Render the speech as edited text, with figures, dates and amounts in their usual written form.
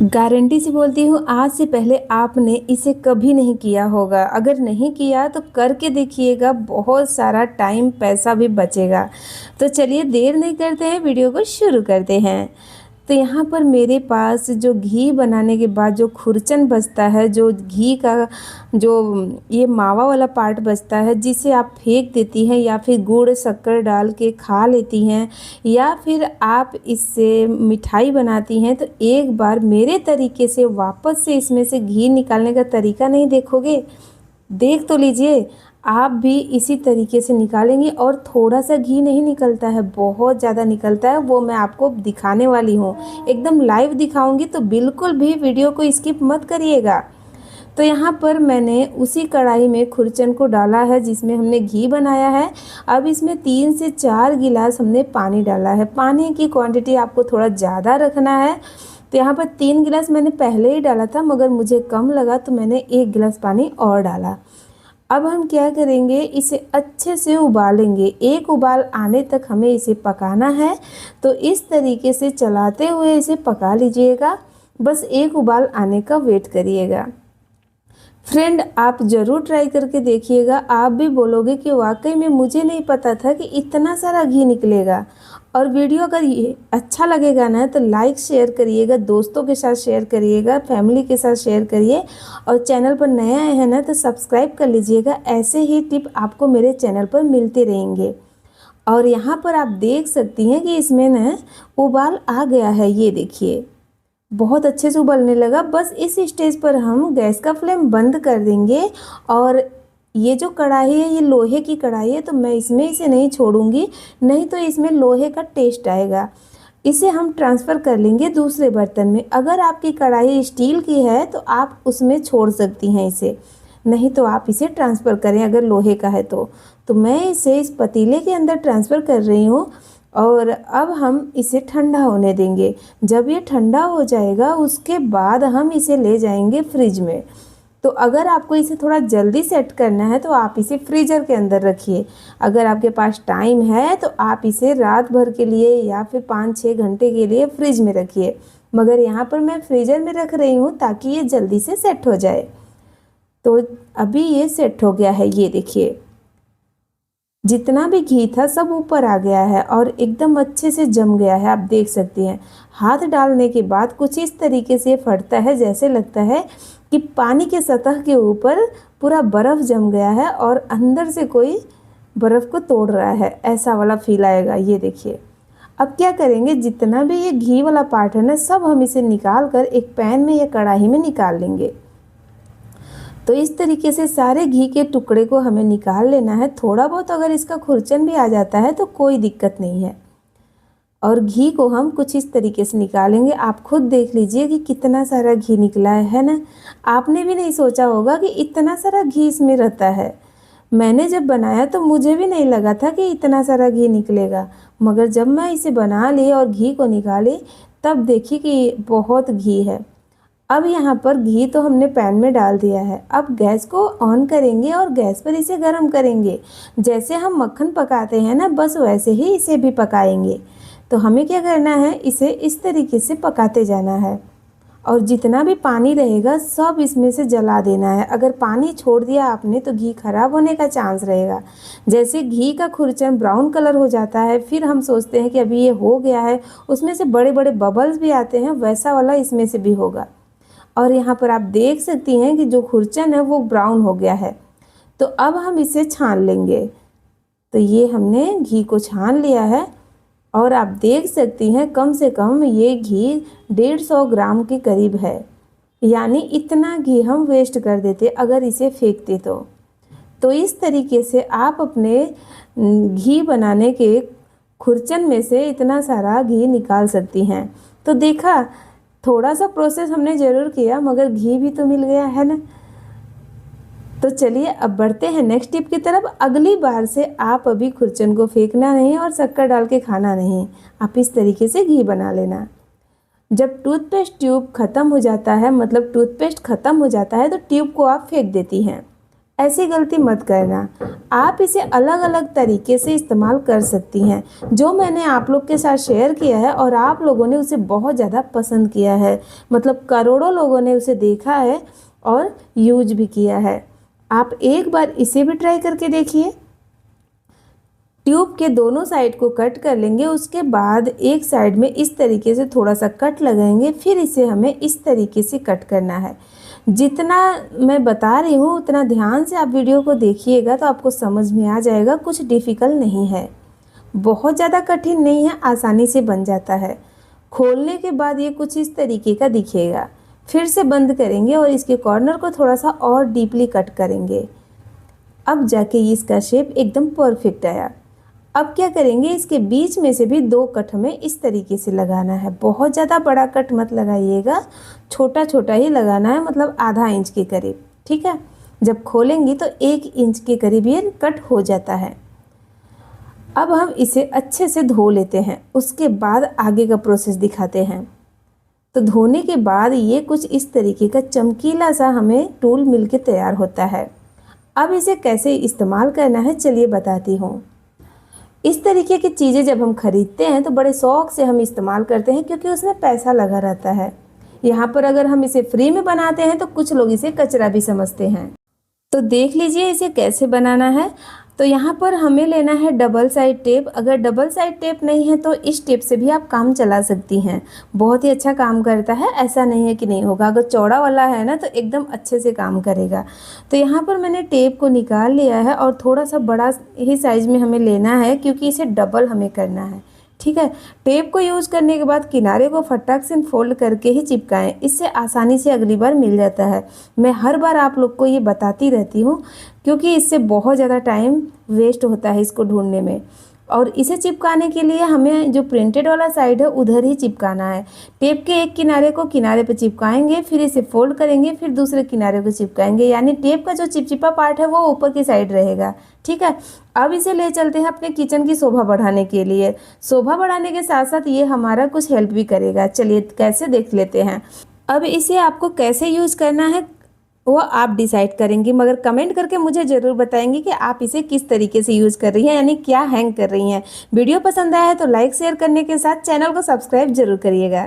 Guarantee से बोलती हूँ, आज से पहले आपने इसे कभी नहीं किया होगा। अगर नहीं किया तो करके देखिएगा, बहुत सारा टाइम पैसा भी बचेगा। तो चलिए देर नहीं करते हैं, वीडियो को शुरू करते हैं। तो यहाँ पर मेरे पास जो घी बनाने के बाद जो खुरचन बचता है, जो घी का जो ये मावा वाला पार्ट बचता है, जिसे आप फेंक देती हैं या फिर गुड़ शक्कर डाल के खा लेती हैं, या फिर आप इससे मिठाई बनाती हैं, तो एक बार मेरे तरीके से वापस से इसमें से घी निकालने का तरीका नहीं देखोगे? देख तो लीजिए, आप भी इसी तरीके से निकालेंगे। और थोड़ा सा घी नहीं निकलता है, बहुत ज़्यादा निकलता है। वो मैं आपको दिखाने वाली हूँ, एकदम लाइव दिखाऊंगी, तो बिल्कुल भी वीडियो को स्किप मत करिएगा। तो यहाँ पर मैंने उसी कढ़ाई में खुरचन को डाला है जिसमें हमने घी बनाया है। अब इसमें 3 से 4 गिलास हमने पानी डाला है। पानी की क्वांटिटी आपको थोड़ा ज़्यादा रखना है। तो यहाँ पर 3 गिलास मैंने पहले ही डाला था, मगर मुझे कम लगा तो मैंने 1 गिलास पानी और डाला। अब हम क्या करेंगे, इसे अच्छे से उबालेंगे। एक उबाल आने तक हमें इसे पकाना है। तो इस तरीके से चलाते हुए इसे पका लीजिएगा। बस एक उबाल आने का वेट करिएगा। फ्रेंड, आप ज़रूर ट्राई करके देखिएगा। आप भी बोलोगे कि वाकई में मुझे नहीं पता था कि इतना सारा घी निकलेगा। और वीडियो अगर ये अच्छा लगेगा ना तो लाइक शेयर करिएगा, दोस्तों के साथ शेयर करिएगा, फैमिली के साथ शेयर करिए। और चैनल पर नए आए हैं ना तो सब्सक्राइब कर लीजिएगा। ऐसे ही टिप आपको मेरे चैनल पर मिलते रहेंगे। और यहाँ पर आप देख सकती हैं कि इसमें ना उबाल आ गया है, ये देखिए बहुत अच्छे से उबलने लगा। बस इस स्टेज पर हम गैस का फ्लेम बंद कर देंगे। और ये जो कढ़ाई है, ये लोहे की कढ़ाई है, तो मैं इसमें इसे नहीं छोड़ूंगी, नहीं तो इसमें लोहे का टेस्ट आएगा। इसे हम ट्रांसफ़र कर लेंगे दूसरे बर्तन में। अगर आपकी कढ़ाई स्टील की है तो आप उसमें छोड़ सकती हैं इसे, नहीं तो आप इसे ट्रांसफ़र करें अगर लोहे का है तो मैं इसे इस पतीले के अंदर ट्रांसफ़र कर रही हूँ। और अब हम इसे ठंडा होने देंगे। जब ये ठंडा हो जाएगा उसके बाद हम इसे ले जाएंगे फ्रिज में। तो अगर आपको इसे थोड़ा जल्दी सेट करना है तो आप इसे फ्रीज़र के अंदर रखिए। अगर आपके पास टाइम है तो आप इसे रात भर के लिए या फिर 5-6 घंटे के लिए फ्रिज में रखिए। मगर यहाँ पर मैं फ्रीज़र में रख रही हूँ ताकि ये जल्दी से सेट हो जाए। तो अभी ये सेट हो गया है, ये देखिए जितना भी घी था सब ऊपर आ गया है और एकदम अच्छे से जम गया है। आप देख सकती हैं, हाथ डालने के बाद कुछ इस तरीके से फटता है, जैसे लगता है कि पानी के सतह के ऊपर पूरा बर्फ़ जम गया है और अंदर से कोई बर्फ़ को तोड़ रहा है, ऐसा वाला फील आएगा। ये देखिए, अब क्या करेंगे, जितना भी ये घी वाला पार्ट है ना, सब हम इसे निकाल कर एक पैन में या कढ़ाई में निकाल लेंगे। तो इस तरीके से सारे घी के टुकड़े को हमें निकाल लेना है। थोड़ा बहुत अगर इसका खुरचन भी आ जाता है तो कोई दिक्कत नहीं है। और घी को हम कुछ इस तरीके से निकालेंगे। आप खुद देख लीजिए कि कितना सारा घी निकला है ना। आपने भी नहीं सोचा होगा कि इतना सारा घी इसमें रहता है। मैंने जब बनाया तो मुझे भी नहीं लगा था कि इतना सारा घी निकलेगा, मगर जब मैं इसे बना ली और घी को निकाली तब देखी कि बहुत घी है। अब यहाँ पर घी तो हमने पैन में डाल दिया है। अब गैस को ऑन करेंगे और गैस पर इसे गर्म करेंगे। जैसे हम मक्खन पकाते हैं ना, बस वैसे ही इसे भी पकाएंगे। तो हमें क्या करना है, इसे इस तरीके से पकाते जाना है। और जितना भी पानी रहेगा सब इसमें से जला देना है। अगर पानी छोड़ दिया आपने तो घी खराब होने का चांस रहेगा। जैसे घी का खुरचन ब्राउन कलर हो जाता है, फिर हम सोचते हैं कि अभी ये हो गया है, उसमें से बड़े बड़े बबल्स भी आते हैं, वैसा वाला इसमें से भी होगा। और यहाँ पर आप देख सकती हैं कि जो खुरचन है वो ब्राउन हो गया है। तो अब हम इसे छान लेंगे। तो ये हमने घी को छान लिया है और आप देख सकती हैं कम से कम ये घी 150 ग्राम के करीब है। यानी इतना घी हम वेस्ट कर देते अगर इसे फेंकते तो इस तरीके से आप अपने घी बनाने के खुरचन में से इतना सारा घी निकाल सकती हैं। तो देखा, थोड़ा सा प्रोसेस हमने ज़रूर किया मगर घी भी तो मिल गया है ना। तो चलिए अब बढ़ते हैं नेक्स्ट टिप की तरफ। अगली बार से आप अभी खुरचन को फेंकना नहीं और शक्कर डाल के खाना नहीं, आप इस तरीके से घी बना लेना। जब टूथपेस्ट ट्यूब ख़त्म हो जाता है, मतलब टूथपेस्ट ख़त्म हो जाता है, तो ट्यूब को आप फेंक देती हैं। ऐसी गलती मत करना। आप इसे अलग अलग तरीके से इस्तेमाल कर सकती हैं, जो मैंने आप लोग के साथ शेयर किया है और आप लोगों ने उसे बहुत ज़्यादा पसंद किया है। मतलब करोड़ों लोगों ने उसे देखा है और यूज भी किया है। आप एक बार इसे भी ट्राई करके देखिए। ट्यूब के दोनों साइड को कट कर लेंगे, उसके बाद एक साइड में इस तरीके से थोड़ा सा कट लगाएंगे, फिर इसे हमें इस तरीके से कट करना है। जितना मैं बता रही हूँ उतना ध्यान से आप वीडियो को देखिएगा तो आपको समझ में आ जाएगा। कुछ डिफ़िकल्ट नहीं है, बहुत ज़्यादा कठिन नहीं है, आसानी से बन जाता है। खोलने के बाद ये कुछ इस तरीके का दिखेगा। फिर से बंद करेंगे और इसके कॉर्नर को थोड़ा सा और डीपली कट करेंगे। अब जाके इसका शेप एकदम परफेक्ट आया। अब क्या करेंगे, इसके बीच में से भी 2 कट हमें इस तरीके से लगाना है। बहुत ज़्यादा बड़ा कट मत लगाइएगा, छोटा छोटा ही लगाना है, मतलब आधा इंच के करीब। ठीक है, जब खोलेंगी तो 1 इंच के करीब ये कट हो जाता है। अब हम इसे अच्छे से धो लेते हैं, उसके बाद आगे का प्रोसेस दिखाते हैं। तो धोने के बाद ये कुछ इस तरीके का चमकीला सा हमें टूल मिलके तैयार होता है। अब इसे कैसे इस्तेमाल करना है चलिए बताती हूँ। इस तरीके की चीज़ें जब हम खरीदते हैं तो बड़े शौक़ से हम इस्तेमाल करते हैं, क्योंकि उसमें पैसा लगा रहता है। यहाँ पर अगर हम इसे फ्री में बनाते हैं तो कुछ लोग इसे कचरा भी समझते हैं। तो देख लीजिए इसे कैसे बनाना है। तो यहाँ पर हमें लेना है डबल साइड टेप। अगर डबल साइड टेप नहीं है तो इस टेप से भी आप काम चला सकती हैं, बहुत ही अच्छा काम करता है, ऐसा नहीं है कि नहीं होगा। अगर चौड़ा वाला है ना तो एकदम अच्छे से काम करेगा। तो यहाँ पर मैंने टेप को निकाल लिया है और थोड़ा सा बड़ा ही साइज़ में हमें लेना है, क्योंकि इसे डबल हमें करना है। ठीक है, टेप को यूज़ करने के बाद किनारे को फटाक से फोल्ड करके ही चिपकाएं, इससे आसानी से अगली बार मिल जाता है। मैं हर बार आप लोग को ये बताती रहती हूँ, क्योंकि इससे बहुत ज़्यादा टाइम वेस्ट होता है इसको ढूंढने में। और इसे चिपकाने के लिए हमें जो प्रिंटेड वाला साइड है उधर ही चिपकाना है। टेप के एक किनारे को किनारे पे चिपकाएंगे, फिर इसे फोल्ड करेंगे, फिर दूसरे किनारे को चिपकाएंगे, यानी टेप का जो चिपचिपा पार्ट है वो ऊपर की साइड रहेगा। ठीक है, अब इसे ले चलते हैं अपने किचन की शोभा बढ़ाने के लिए। शोभा बढ़ाने के साथ साथ ये हमारा कुछ हेल्प भी करेगा। चलिए कैसे देख लेते हैं। अब इसे आपको कैसे यूज़ करना है वो आप डिसाइड करेंगी, मगर कमेंट करके मुझे ज़रूर बताएंगी कि आप इसे किस तरीके से यूज़ कर रही हैं, यानी क्या हैंग कर रही हैं। वीडियो पसंद आया है तो लाइक शेयर करने के साथ चैनल को सब्सक्राइब जरूर करिएगा।